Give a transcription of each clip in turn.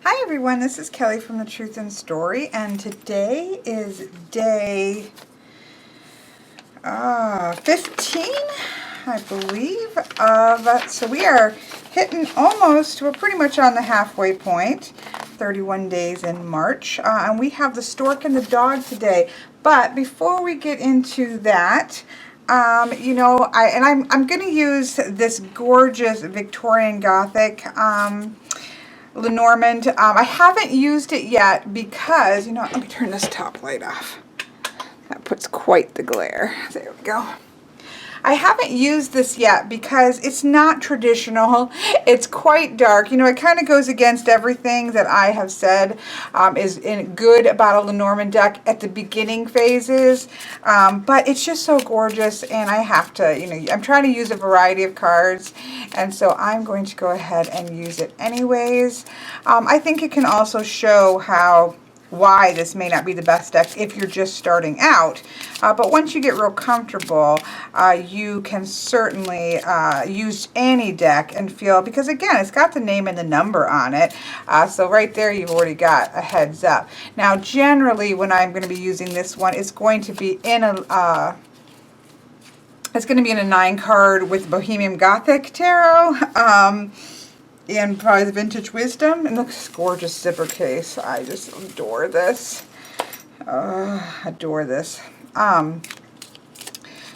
Hi everyone, this is Kelly from The Truth in Story, and today is day 15, I believe, so we are hitting almost, we're pretty much on the halfway point, 31 days in March, and we have the Stork and the Dog today. But before we get into that, I'm going to use this gorgeous Victorian Gothic Lenormand. I haven't used it yet because, let me turn this top light off. That puts quite the glare. There we go. I haven't used this yet because it's not traditional. It's quite dark. It kind of goes against everything that I have said is good about a Lenormand deck at the beginning phases. But it's just so gorgeous, and I have to, I'm trying to use a variety of cards, and so I'm going to go ahead and use it anyways. I think it can also show why this may not be the best deck if you're just starting out. But once you get real comfortable, you can certainly use any deck and feel, because again, it's got the name and the number on it. So right there, you've already got a heads up. Now, generally, when I'm going to be using this one, it's going to be in a 9-card with Bohemian Gothic Tarot. And probably the Vintage Wisdom. And look, this gorgeous zipper case. I just adore this. Adore this.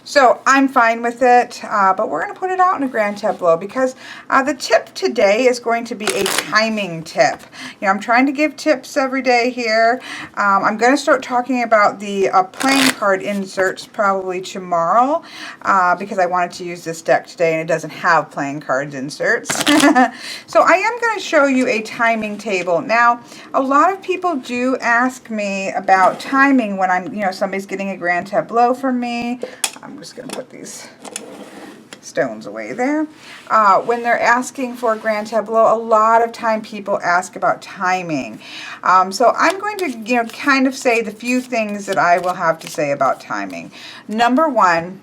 So I'm fine with it, but we're going to put it out in a grand tableau because the tip today is going to be a timing tip. I'm trying to give tips every day here. I'm going to start talking about the playing card inserts probably tomorrow because I wanted to use this deck today and it doesn't have playing cards inserts. So I am going to show you a timing table. Now, a lot of people do ask me about timing when I'm, somebody's getting a grand tableau from me. I'm just going to put these stones away there. When they're asking for a grand tableau, a lot of time people ask about timing. So I'm going to, kind of say the few things that I will have to say about timing. Number one,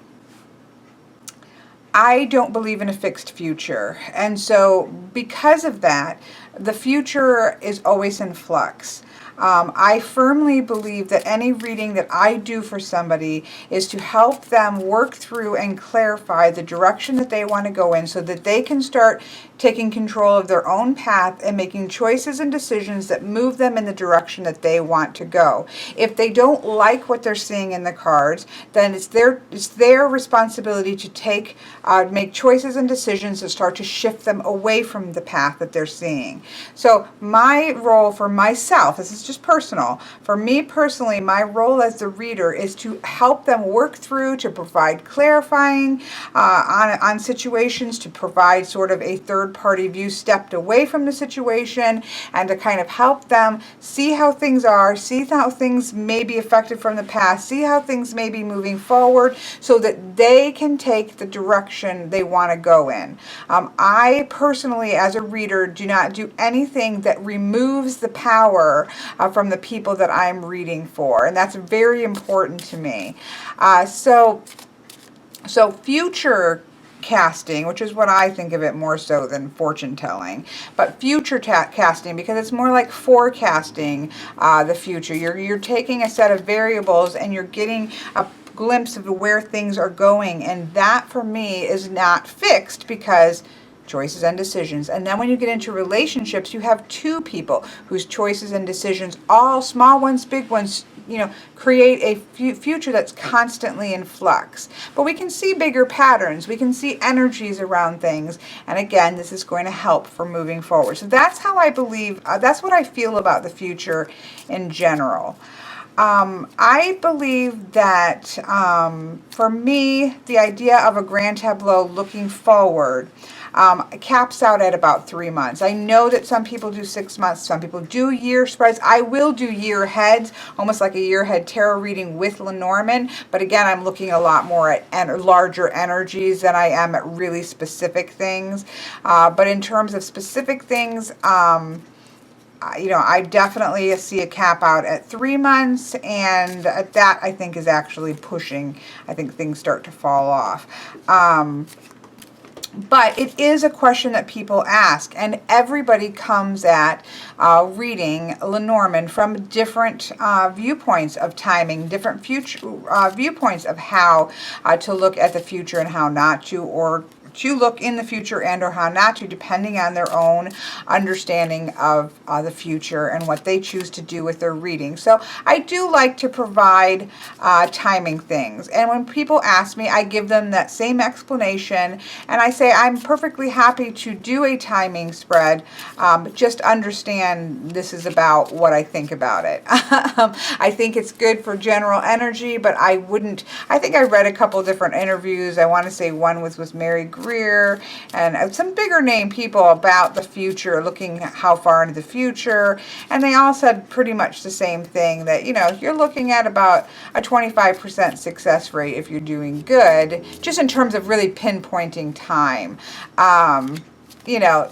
I don't believe in a fixed future. And so because of that, the future is always in flux. I firmly believe that any reading that I do for somebody is to help them work through and clarify the direction that they want to go in so that they can start taking control of their own path and making choices and decisions that move them in the direction that they want to go. If they don't like what they're seeing in the cards, then it's their responsibility to make choices and decisions that start to shift them away from the path that they're seeing. So my role for myself, this is just personal, for me personally, my role as the reader is to help them work through, to provide clarifying on situations, to provide sort of a third-party view stepped away from the situation, and to kind of help them see how things are, see how things may be affected from the past, see how things may be moving forward so that they can take the direction they want to go in. I personally, as a reader, do not do anything that removes the power from the people that I'm reading for, and that's very important to me. So future casting, which is what I think of it more so than fortune telling, but future casting, because it's more like forecasting the future. You're taking a set of variables and you're getting a glimpse of where things are going, and that for me is not fixed because choices and decisions. And then when you get into relationships, you have two people whose choices and decisions, all small ones, big ones, create a future that's constantly in flux. But we can see bigger patterns. We can see energies around things. And again, this is going to help for moving forward. So that's how I believe, that's what I feel about the future in general. I believe that for me, the idea of a grand tableau looking forward caps out at about 3 months. I know that some people do 6 months, some people do year spreads. I will do year heads, almost like a year head tarot reading with Lenormand, but again, I'm looking a lot more at larger energies than I am at really specific things. But in terms of specific things, I definitely see a cap out at 3 months, and at that I think is actually pushing. I think things start to fall off. But it is a question that people ask, and everybody comes at reading Lenormand from different viewpoints of timing, different future viewpoints of how to look at the future and how not to, or to look in the future and or how not to, depending on their own understanding of the future and what they choose to do with their reading. So I do like to provide timing things, and when people ask me, I give them that same explanation, and I say I'm perfectly happy to do a timing spread, but just understand this is about what I think about it. I think it's good for general energy, but I think I read a couple different interviews. I want to say one was with Mary Greer and some bigger name people about the future, looking at how far into the future, and they all said pretty much the same thing, that you're looking at about a 25% success rate if you're doing good, just in terms of really pinpointing time.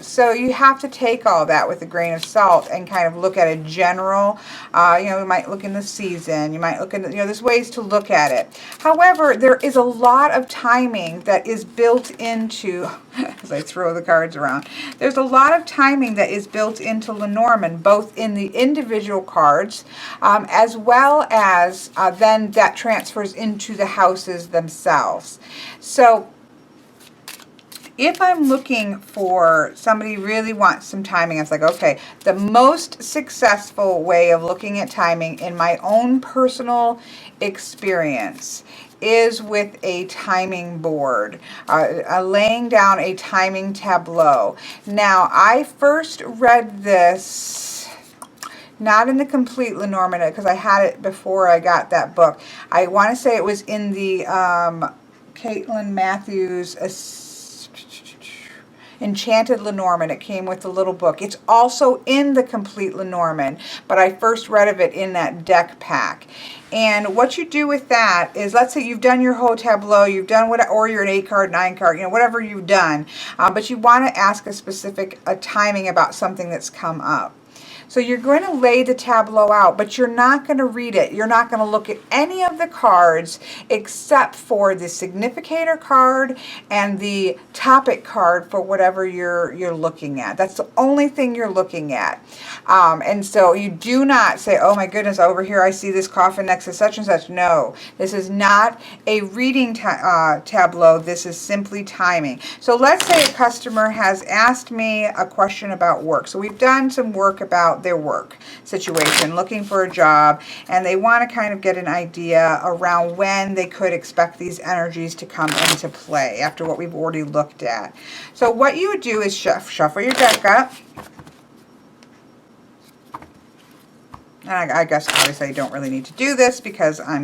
So you have to take all that with a grain of salt and kind of look at a general, you might look in the season, you might look in, there's ways to look at it. However, there is a lot of timing that is built into, as I throw the cards around, there's a lot of timing that is built into Lenormand, both in the individual cards, as well as then that transfers into the houses themselves. So if I'm looking for somebody who really wants some timing, it's like, okay, the most successful way of looking at timing in my own personal experience is with a timing board, laying down a timing tableau. Now, I first read this not in the complete Lenormand, because I had it before I got that book. I want to say it was in the Caitlin Matthews Enchanted Lenormand. It came with a little book. It's also in the complete Lenormand, but I first read of it in that deck pack. And what you do with that is, let's say you've done your whole tableau, you've done what, or you're an 8-card, 9-card, whatever you've done, but you want to ask a specific timing about something that's come up. So you're going to lay the tableau out, but you're not going to read it. You're not going to look at any of the cards except for the significator card and the topic card for whatever you're looking at. That's the only thing you're looking at. And so you do not say, oh my goodness, over here I see this coffin next to such and such. No, this is not a reading tableau. This is simply timing. So let's say a customer has asked me a question about work. So we've done some work about their work situation, looking for a job, and they want to kind of get an idea around when they could expect these energies to come into play after what we've already looked at. So what you would do is shuffle your deck up. And I guess obviously I don't really need to do this because I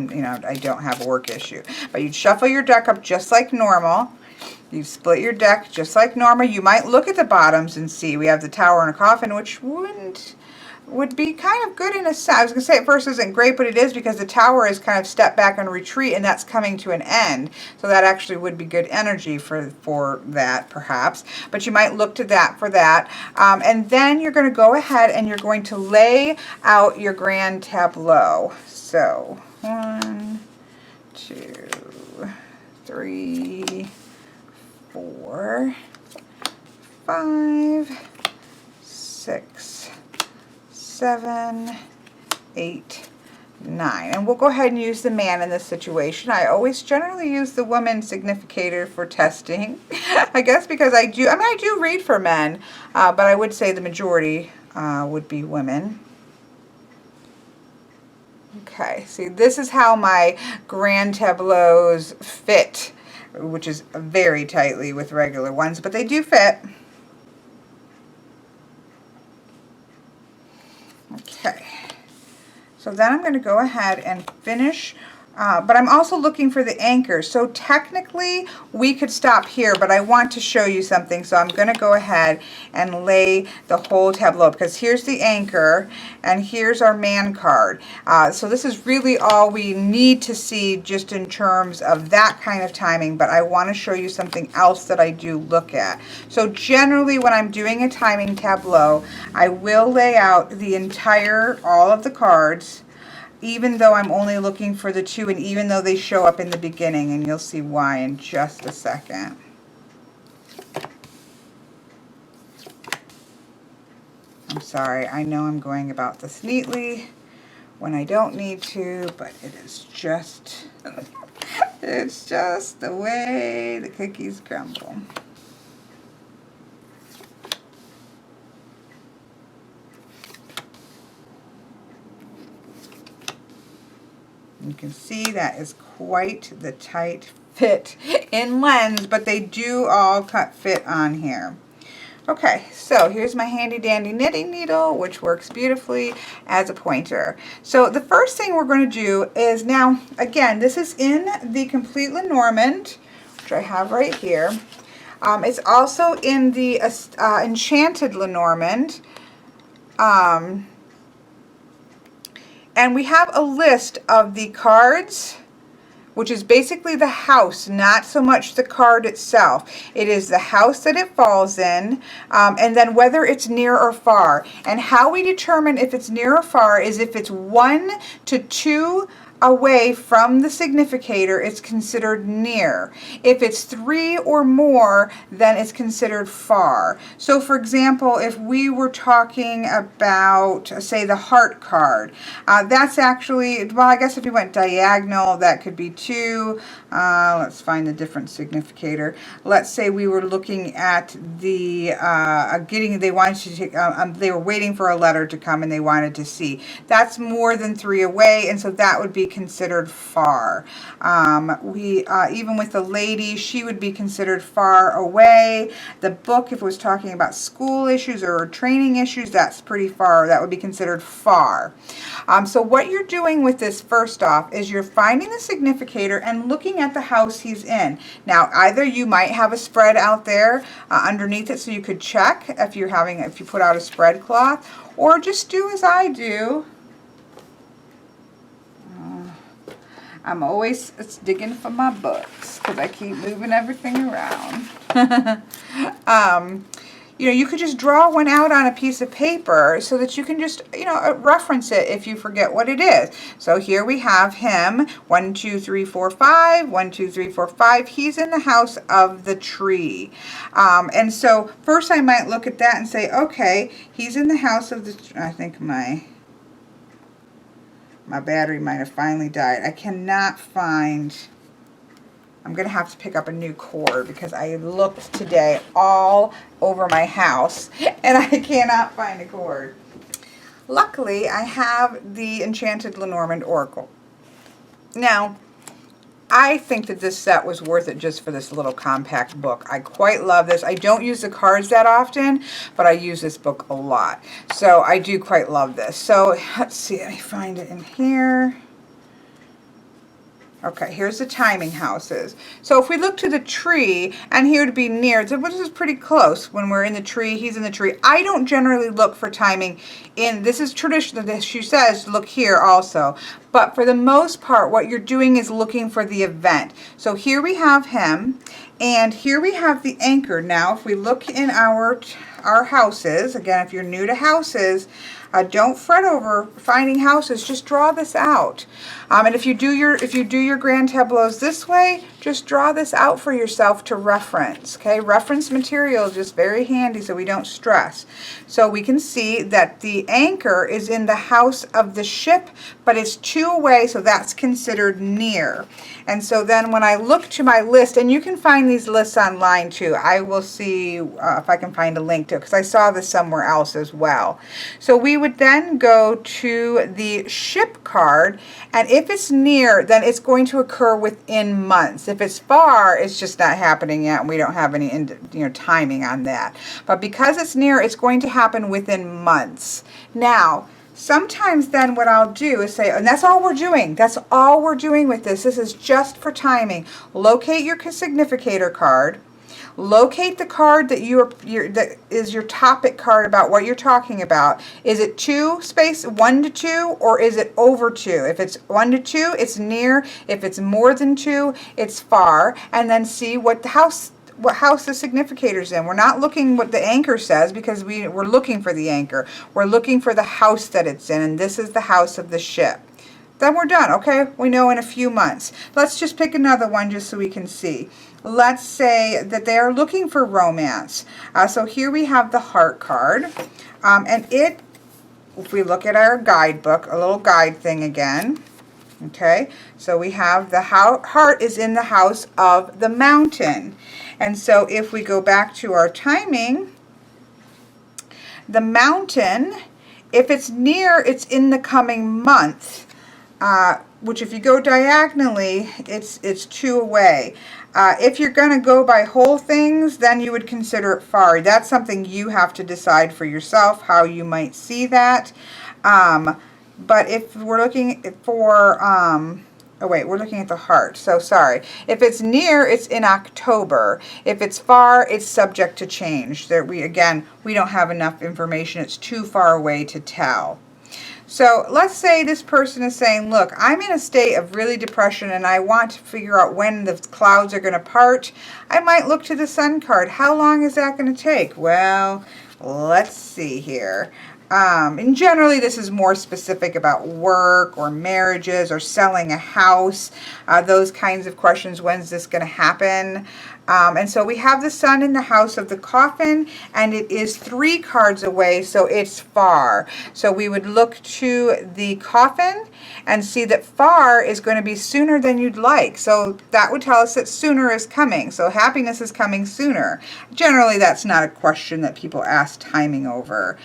don't have a work issue. But you'd shuffle your deck up just like normal. You split your deck just like normal. You might look at the bottoms and see we have the Tower and a Coffin, which would be kind of good in a sense. I was going to say at first isn't great, but it is, because the Tower is kind of step back and retreat, and that's coming to an end. So that actually would be good energy for that, perhaps. But you might look to that for that. And then you're going to go ahead and you're going to lay out your grand tableau. So 1, 2, 3, 4, 5, 6, 7, 8, 9. And we'll go ahead and use the man in this situation. I always generally use the woman significator for testing. I guess because I do read for men, but I would say the majority would be women. Okay, see, this is how my grand tableaus fit, which is very tightly with regular ones, but they do fit. Okay, so then I'm going to go ahead and finish, but I'm also looking for the anchor. So technically we could stop here, but I want to show you something, so I'm going to go ahead and lay the whole tableau, because here's the anchor and here's our man card. So this is really all we need to see just in terms of that kind of timing, but I want to show you something else that I do look at. So generally when I'm doing a timing tableau, I will lay out the all of the cards, even though I'm only looking for the 2, and even though they show up in the beginning, and you'll see why in just a second. I'm sorry, I know I'm going about this neatly when I don't need to, but it is just, it's just the way the cookies crumble. You can see that is quite the tight fit in lens, but they do all fit on here. Okay, so here's my handy dandy knitting needle, which works beautifully as a pointer. So the first thing we're going to do is, now again, this is in the Complete Lenormand, which I have right here. It's also in the Enchanted Lenormand. And we have a list of the cards, which is basically the house, not so much the card itself. It is the house that it falls in, and then whether it's near or far. And how we determine if it's near or far is if it's 1 to 2 away from the significator, it's considered near. If it's 3 or more, then it's considered far. So for example, if we were talking about, say, the heart card, that's actually, well, I guess if we went diagonal, that could be 2. Let's find the different significator. Let's say we were looking at the they wanted to take, they were waiting for a letter to come and they wanted to see. That's more than 3 away, and so that would be considered far. Even with the lady, she would be considered far away. The book, if it was talking about school issues or training issues, that's pretty far. That would be considered far. So what you're doing with this, first off, is you're finding the significator and looking at the house he's in. Now, either you might have a spread out there underneath it so you could check if you put out a spread cloth, or just do as I do. I'm always digging for my books because I keep moving everything around. You could just draw one out on a piece of paper so that you can just, reference it if you forget what it is. So here we have him, 1, 2, 3, 4, 5, 1, 2, 3, 4, 5. He's in the house of the tree. And so first I might look at that and say, okay, he's in the house of the, I think my battery might have finally died. I cannot find, I'm going to have to pick up a new cord because I looked today all over my house and I cannot find a cord. Luckily, I have the Enchanted Lenormand Oracle. Now, I think that this set was worth it just for this little compact book. I quite love this. I don't use the cards that often, but I use this book a lot. So I do quite love this. So let's see, let me find it in here. Okay, here's the timing houses. So if we look to the tree, and here to be near, so this is pretty close. When we're in the tree, he's in the tree. I don't generally look for timing in, this is traditional, she says look here also. But for the most part, what you're doing is looking for the event. So here we have him, and here we have the anchor. Now, if we look in our houses, again, if you're new to houses, don't fret over finding houses. Just draw this out. And if you do your grand tableaus this way, just draw this out for yourself to reference. Okay, reference material is just very handy so we don't stress. So we can see that the anchor is in the house of the ship, but it's 2 away, so that's considered near. And so then when I look to my list, and you can find these lists online too. I will see if I can find a link to it because I saw this somewhere else as well. So we would then go to the ship card, and if it's near, then it's going to occur within months. If it's far, it's just not happening yet, and we don't have any timing on that. But because it's near, it's going to happen within months. Now, sometimes then what I'll do is say, and that's all we're doing. That's all we're doing with this. This is just for timing. Locate your significator card. Locate the card that that is your topic card about what you're talking about. Is it 1 to 2, or is it over 2? If it's 1 to 2, it's near. If it's more than 2, it's far. And then see what house the significator's in. We're not looking what the anchor says because we're looking for the anchor. We're looking for the house that it's in, and this is the house of the ship. then we're done, okay? We know in a few months. Let's just pick another one just so we can see. Let's say that they are looking for romance. So here we have the heart card. And if we look at our guidebook, a little guide thing again, okay? So we have the heart is in the house of the mountain. And so if we go back to our timing, the mountain, if it's near, it's in the coming month. Which if you go diagonally, it's 2 away. If you're going to go by whole things, then you would consider it far. That's something you have to decide for yourself, how you might see that. But if we're looking for, oh wait, we're looking at the heart, so sorry. If it's near, it's in October. If it's far, it's subject to change. We don't have enough information. It's too far away to tell. So let's say this person is saying, look, I'm in a state of really depression and I want to figure out when the clouds are going to part. I might look to the sun card. How long is that going to take? Well, let's see here. And generally this is more specific about work or marriages or selling a house, those kinds of questions. When's this going to happen? And so we have the sun in the house of the coffin, and it is 3 cards away, so it's far. So we would look to the coffin and see that far is going to be sooner than you'd like. So that would tell us that sooner is coming. So happiness is coming sooner. Generally, that's not a question that people ask timing over.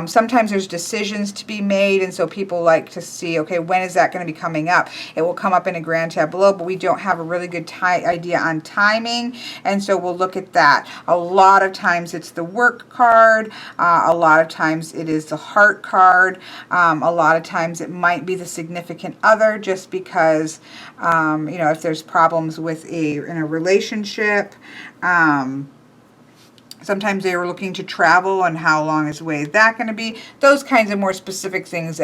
Sometimes there's decisions to be made, and so people like to see, okay, when is that going to be coming up? It will come up in a grand tableau, but we don't have a really good idea on timing. And so we'll look at that. A lot of times it's the work card. A lot of times it is the heart card. A lot of times it might be the significant other, just because, you know, if there's problems with in a relationship. Sometimes they were looking to travel and how long is that going to be. Those kinds of more specific things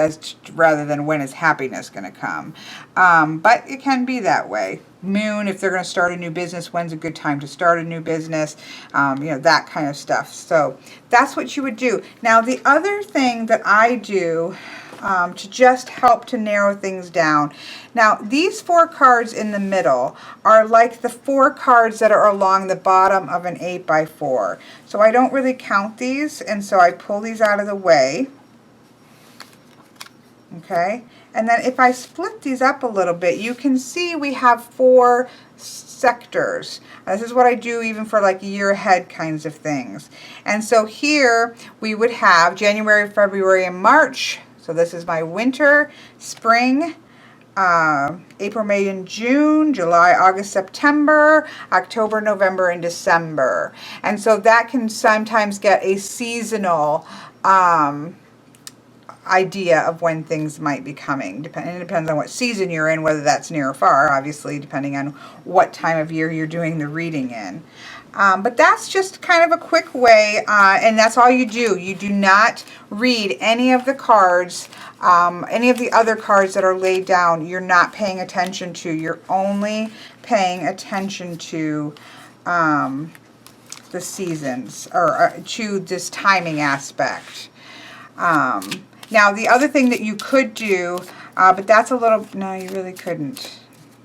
rather than when is happiness going to come. But it can be that way. Moon, if they're going to start a new business, when's a good time to start a new business, you know, that kind of stuff. So that's what you would do. Now, the other thing that I do to just help to narrow things down. Now, these 4 cards in the middle are like the 4 cards that are along the bottom of an 8x4. So I don't really count these, and so I pull these out of the way. Okay, and then if I split these up a little bit, you can see we have 4 sectors. This is what I do even for like year ahead kinds of things. And so here we would have January, February, and March. So this is my winter, spring, April, May, and June, July, August, September, October, November, and December. And so that can sometimes get a seasonal idea of when things might be coming. It depends on what season you're in, whether that's near or far, obviously, depending on what time of year you're doing the reading in. But that's just kind of a quick way, and that's all you do. You do not read any of the cards, any of the other cards that are laid down. You're not paying attention to. You're only paying attention to the seasons, or to this timing aspect. Now, the other thing that you could do, but that's a little, no, you really couldn't.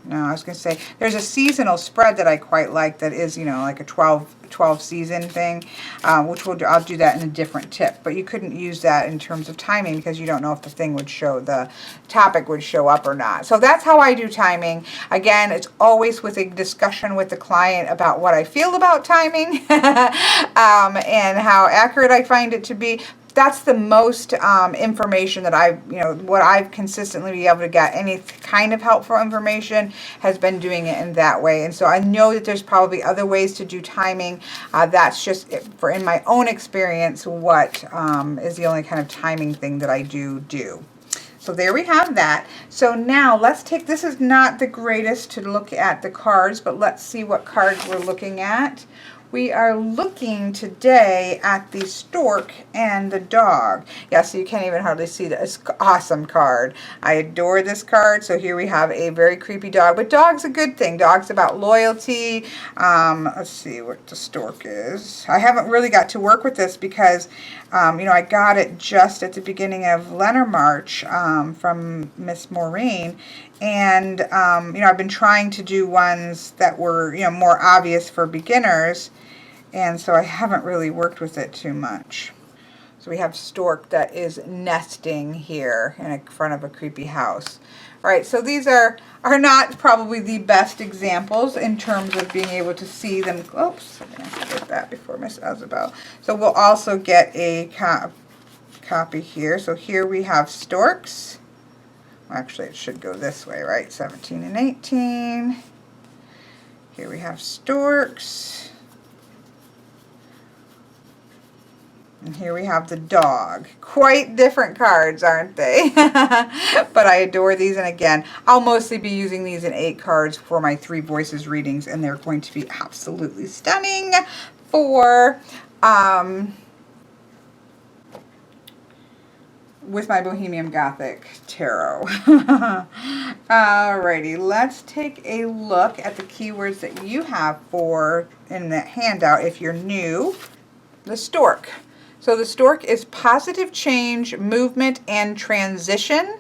No, I was going to say, there's a seasonal spread that I quite like that is, you know, like a 12 season thing, which I'll do that in a different tip. But you couldn't use that in terms of timing because you don't know if the thing would show, the topic would show up or not. So that's how I do timing. Again, it's always with a discussion with the client about what I feel about timing and how accurate I find it to be. That's the most information that what I've consistently been able to get. Any kind of helpful information has been doing it in that way. And so I know that there's probably other ways to do timing. That's just, in my own experience, what is the only kind of timing thing that I do. So there we have that. So now let's take, this is not the greatest to look at the cards, but let's see what cards we're looking at. We are looking today at the Stork and the Dog. Yeah, so you can't even hardly see that. It's an awesome card. I adore this card. So here we have a very creepy dog, but dog's a good thing. Dog's about loyalty. Let's see what the Stork is. I haven't really got to work with this because, you know, I got it just at the beginning of Lenormarch from Miss Maureen. And, you know, I've been trying to do ones that were, you know, more obvious for beginners. And so I haven't really worked with it too much. So we have Stork that is nesting here in front of a creepy house. All right, so these are not probably the best examples in terms of being able to see them. Oops, I'm going to have to get that before Miss Isabel. So we'll also get a copy here. So here we have Storks. Actually, it should go this way, right? 17 and 18. Here we have Storks. And here we have the Dog. Quite different cards, aren't they? But I adore these. And again, I'll mostly be using these in 8 cards for my 3 voices readings. And they're going to be absolutely stunning for... with my Bohemian Gothic Tarot. Alrighty, let's take a look at the keywords that you have for in the handout if you're new. The Stork. So the Stork is positive change, movement, and transition.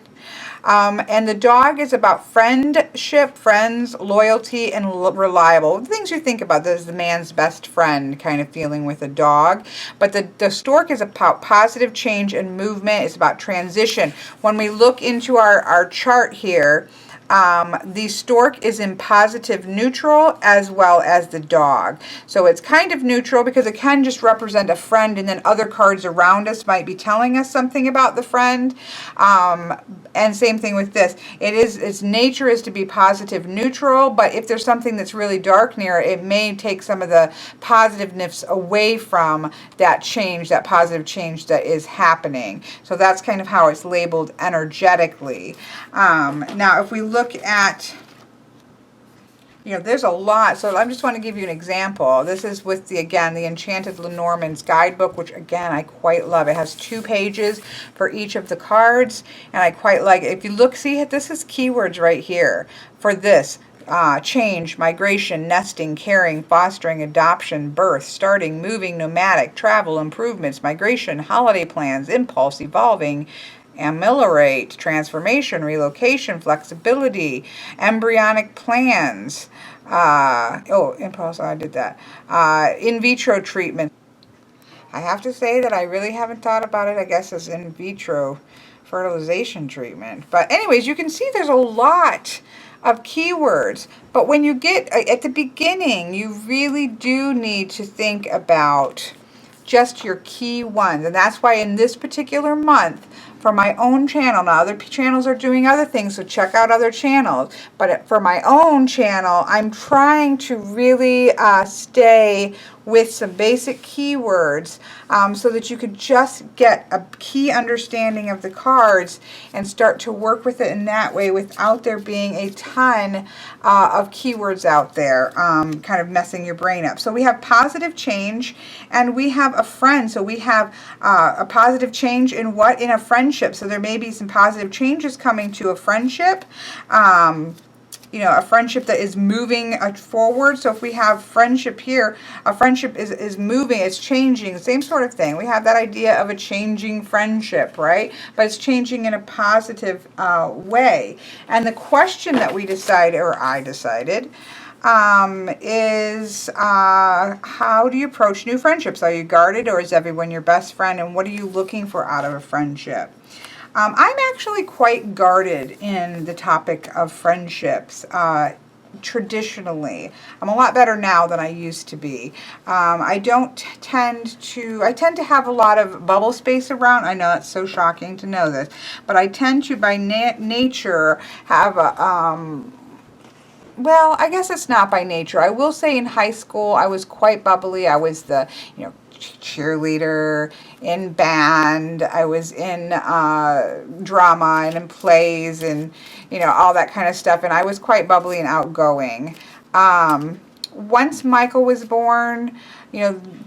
And the Dog is about friendship, friends, loyalty, and reliable. The things you think about, this is the man's best friend kind of feeling with a dog. But the Stork is about positive change and movement. It's about transition. When we look into our chart here, the Stork is in positive neutral as well as the Dog. So it's kind of neutral because it can just represent a friend, and then other cards around us might be telling us something about the friend. And same thing with this. Its nature is to be positive neutral, but if there's something that's really dark near it, it may take some of the positiveness away from that change, that positive change that is happening. So that's kind of how it's labeled energetically. Now, if we look at, you know, there's a lot. So I just want to give you an example. This is with again, the Enchanted Lenormand's guidebook, which again, I quite love. It has 2 pages for each of the cards, and I quite like it. If you look, see, this is keywords right here for this. Change, migration, nesting, caring, fostering, adoption, birth, starting, moving, nomadic, travel, improvements, migration, holiday plans, impulse, evolving, ameliorate, transformation, relocation, flexibility, embryonic plans, impulse, I did that, in vitro treatment. I have to say that I really haven't thought about it, I guess, as in vitro fertilization treatment. But anyways, you can see there's a lot of keywords. But when you get at the beginning, you really do need to think about just your key ones. And that's why in this particular month, for my own channel, now other channels are doing other things, so check out other channels. But for my own channel, I'm trying to really stay with some basic keywords so that you could just get a key understanding of the cards and start to work with it in that way without there being a ton of keywords out there kind of messing your brain up. So we have positive change, and we have a friend. So we have a positive change in what? In a friendship. So there may be some positive changes coming to a friendship. You know, a friendship that is moving forward. So if we have friendship here, a friendship is moving, it's changing, same sort of thing. We have that idea of a changing friendship, right? But it's changing in a positive way. And the question that we decided, or I decided, is how do you approach new friendships? Are you guarded, or is everyone your best friend? And what are you looking for out of a friendship? I'm actually quite guarded in the topic of friendships. Traditionally, I'm a lot better now than I used to be. I tend to have a lot of bubble space around. I know that's so shocking to know this, but I tend to, by nature, have a well, I guess it's not by nature. I will say in high school I was quite bubbly. I was the, you know, cheerleader, in band, I was in drama and in plays and, you know, all that kind of stuff, and I was quite bubbly and outgoing. Once Michael was born,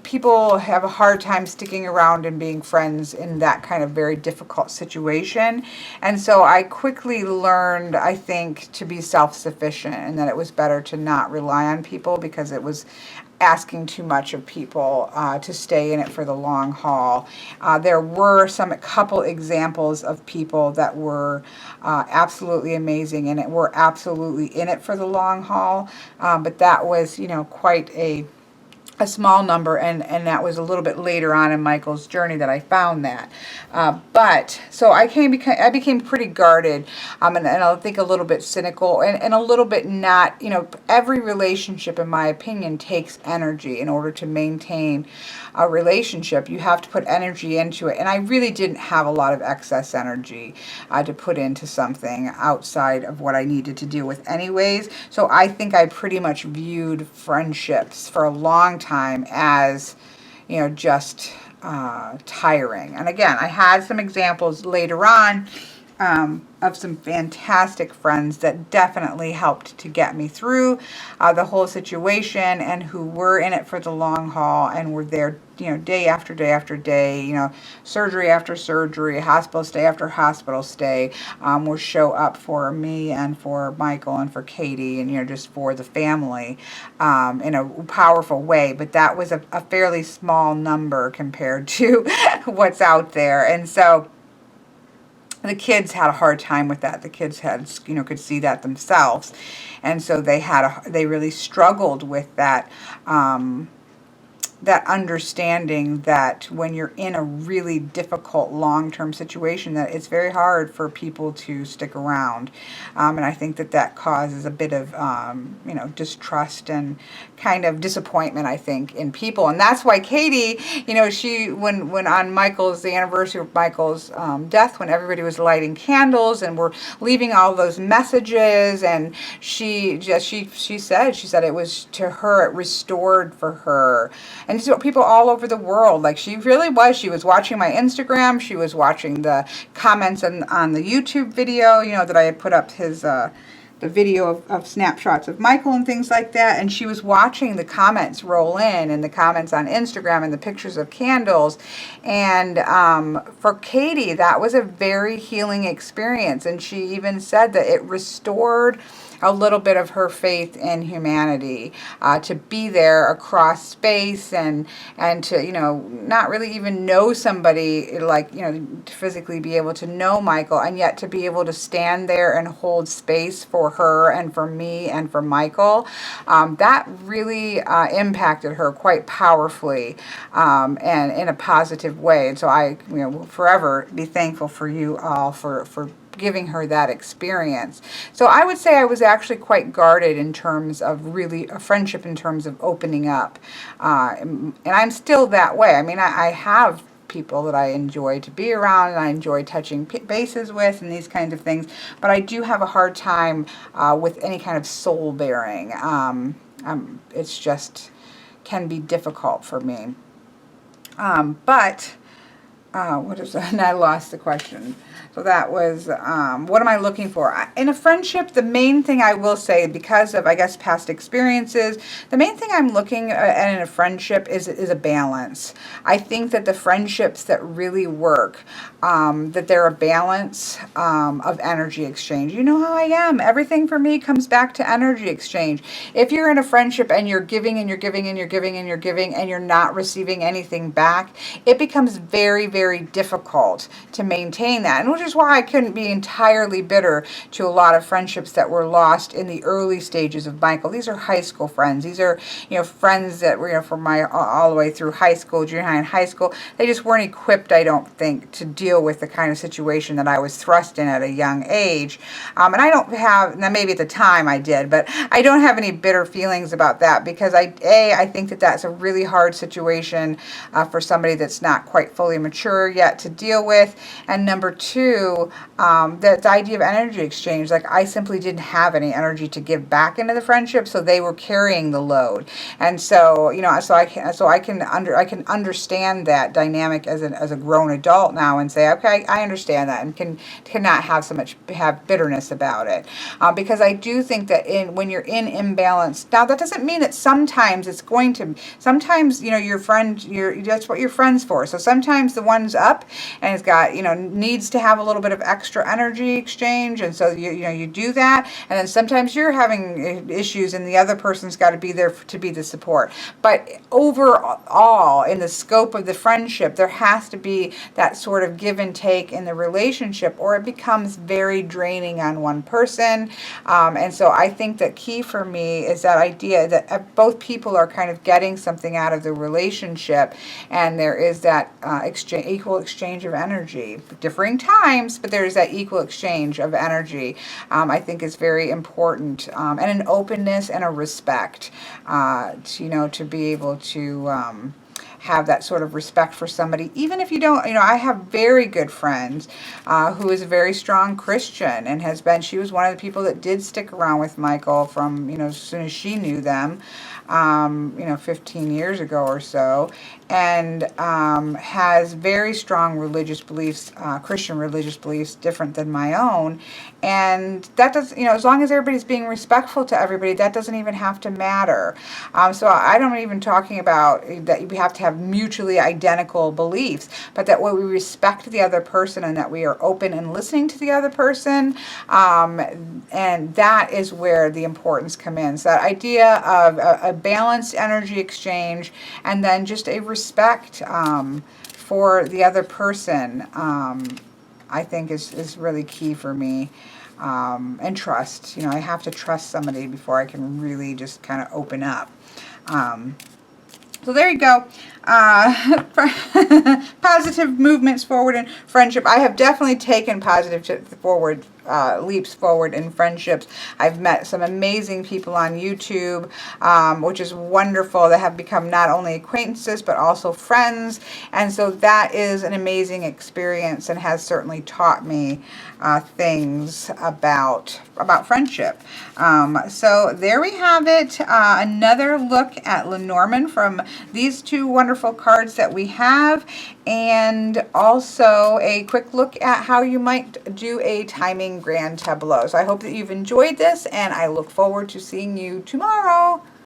people have a hard time sticking around and being friends in that kind of very difficult situation. And so I quickly learned, I think, to be self-sufficient, and that it was better to not rely on people because it was asking too much of people to stay in it for the long haul. There were a couple examples of people that were absolutely amazing and were absolutely in it for the long haul, but that was, quite a small number, and that was a little bit later on in Michael's journey that I found that. But so I became pretty guarded, and I think a little bit cynical, and a little bit not, every relationship, in my opinion, takes energy. In order to maintain a relationship, you have to put energy into it, and I really didn't have a lot of excess energy to put into something outside of what I needed to deal with anyways. So I think I pretty much viewed friendships for a long time as, just tiring. And again, I had some examples later on of some fantastic friends that definitely helped to get me through the whole situation, and who were in it for the long haul and were there, day after day after day, surgery after surgery, hospital stay after hospital stay, will show up for me and for Michael and for Katie, and, just for the family in a powerful way. But that was a fairly small number compared to what's out there. And so the kids had a hard time with that. The kids had, could see that themselves. And so they really struggled with that, that understanding that when you're in a really difficult long-term situation, that it's very hard for people to stick around. And I think that causes a bit of, distrust and kind of disappointment, I think, in people. And that's why Katie, she, when on the anniversary of Michael's death, when everybody was lighting candles and we're leaving all those messages, and she said it was, to her, it restored for her. And so people all over the world, like, she was watching my Instagram, she was watching the comments on the YouTube video, that I had put up the video of snapshots of Michael and things like that, and she was watching the comments roll in, and the comments on Instagram, and the pictures of candles. And for Katie, that was a very healing experience, and she even said that it restored a little bit of her faith in humanity, to be there across space, and to, not really even know somebody, like, to physically be able to know Michael, and yet to be able to stand there and hold space for her and for me and for Michael. That really impacted her quite powerfully, and in a positive way. And so I, will forever be thankful for you all for giving her that experience. So I would say I was actually quite guarded in terms of really a friendship, in terms of opening up. And I'm still that way. I mean, I have people that I enjoy to be around, and I enjoy touching bases with, and these kinds of things. But I do have a hard time with any kind of soul bearing. It's just can be difficult for me. But what is that? And I lost the question. So that was, what am I looking for? In a friendship, the main thing I will say, because of, I guess, past experiences, the main thing I'm looking at in a friendship is a balance. I think that the friendships that really work, that they're a balance of energy exchange. You know how I am. Everything for me comes back to energy exchange. If you're in a friendship and you're giving and you're giving and you're giving and you're giving and you're not receiving anything back, it becomes very, very difficult to maintain that. And which is why I couldn't be entirely bitter to a lot of friendships that were lost in the early stages of Michael. These are high school friends. These are, friends that were, from all the way through high school, junior high and high school. They just weren't equipped, I don't think, to deal with the kind of situation that I was thrust in at a young age. And I don't have, now maybe at the time I did, but I don't have any bitter feelings about that, because I think that that's a really hard situation for somebody that's not quite fully mature yet to deal with. And number two, too, the idea of energy exchange. Like, I simply didn't have any energy to give back into the friendship, so they were carrying the load. And so, you know, I can understand that dynamic as a grown adult now, and say, okay, I understand that, and cannot have bitterness about it, because I do think that when you're in imbalance, now that doesn't mean that sometimes you know, your friend, that's what your friend's for. So sometimes the one's up and it's got, you know, needs to have a little bit of extra energy exchange, and so you do that. And then sometimes you're having issues and the other person's got to be there to be the support. But overall, in the scope of the friendship, there has to be that sort of give and take in the relationship, or it becomes very draining on one person. And so I think that key for me is that idea that both people are kind of getting something out of the relationship, and there is that equal exchange of energy, differing times, but there's that equal exchange of energy. I think is very important, and an openness and a respect, to be able to have that sort of respect for somebody, even if you don't, I have very good friends who is a very strong Christian, and she was one of the people that did stick around with Michael from, as soon as she knew them, 15 years ago or so, and has very strong religious beliefs, Christian religious beliefs, different than my own. And that does, as long as everybody's being respectful to everybody, that doesn't even have to matter. So I don't even talking about that we have to have mutually identical beliefs, but that we respect the other person, and that we are open and listening to the other person. And that is where the importance comes in. So that idea of a balanced energy exchange, and then just a respect for the other person, I think is really key for me. And trust. I have to trust somebody before I can really just kind of open up. So there you go. Positive movements forward in friendship. I have definitely taken leaps forward in friendships. I've met some amazing people on YouTube, which is wonderful, that have become not only acquaintances but also friends. And so that is an amazing experience, and has certainly taught me things about friendship. So there we have it. Another look at Lenormand from these two wonderful cards that we have, and also a quick look at how you might do a timing grand tableau. So I hope that you've enjoyed this, and I look forward to seeing you tomorrow.